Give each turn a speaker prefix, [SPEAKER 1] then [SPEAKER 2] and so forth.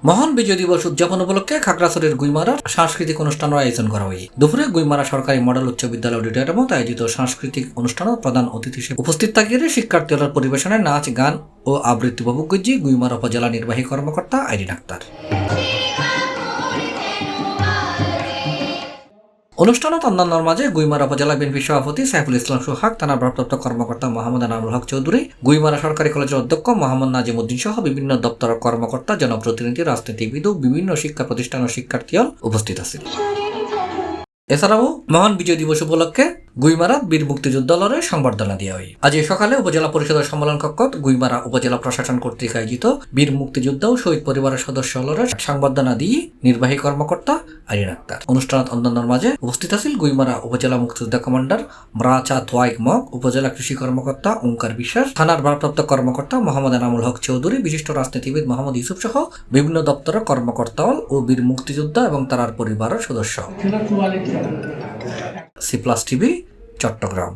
[SPEAKER 1] মহান বিজয় দিবস উদযাপন উপলক্ষে খাগড়াছড়ির গুইমারার সাংস্কৃতিক অনুষ্ঠানের আয়োজন করা হয়। দুপুরে গুইমারা সরকারি মডেল উচ্চ বিদ্যালয় অডিটোরিয়ামত আয়োজিত সাংস্কৃতিক অনুষ্ঠানত প্রধান অতিথি হিসেবে উপস্থিত থাকিয়ে শিক্ষার্থীদের পরিবেশনায় নাচ, গান ও আবৃত্তি উপভোগ করছে গুইমারা উপজেলা নির্বাহী কর্মকর্তা আইরিন আক্তার। অনুষ্ঠানত অন্যান্যর মাঝে গুইমারা উপজেলা বিএনপি সভাপতি সাইফুল ইসলাম সোহাগ, থানার ভারপ্রাপ্ত কর্মকর্তা মোহাম্মদ এনামুল হক চৌধুরী, গুইমারা সরকারি কলেজের অধ্যক্ষ মোহাম্মদ নাজিম উদ্দিন সহ বিভিন্ন দপ্তরের কর্মকর্তা, জনপ্রতিনিধি, রাজনীতিবিদ ও বিভিন্ন শিক্ষা প্রতিষ্ঠান ও শিক্ষার্থী উপস্থিত আছেন। এছাড়াও মহান বিজয় দিবস উপলক্ষে গুইমারা বীর মুক্তিযোদ্ধালয়ে সংবর্ধনা দেওয়া হয়। আজ সকালে উপজেলা পরিষদের সম্মেলন কক্ষত গুইমারা উপজেলা প্রশাসন কর্তৃক আয়োজিত বীর মুক্তিযোদ্ধা ও শহীদ পরিবারের সদস্য হলরে সংবর্ধনা দিয়ে নির্বাহী কর্মকর্তা আইরিন আক্তার। অনুষ্ঠানত অন্যান্যর মাঝে উপস্থিত আছেন গুইমারা উপজেলা মুক্তিযোদ্ধা কমান্ডার মরাচা তোয়াইক মগ, উপজেলা কৃষি কর্মকর্তা ওঙ্কার বিশ্বাস, থানার ভারপ্রাপ্ত কর্মকর্তা মোহাম্মদ এনামুল হক চৌধুরী, বিশিষ্ট রাজনীতিবিদ মোহাম্মদ ইউসুফ সহ বিভিন্ন দপ্তরের কর্মকর্তা ও বীর মুক্তিযোদ্ধা এবং তার পরিবারের সদস্য। C plus TV, Chittagong.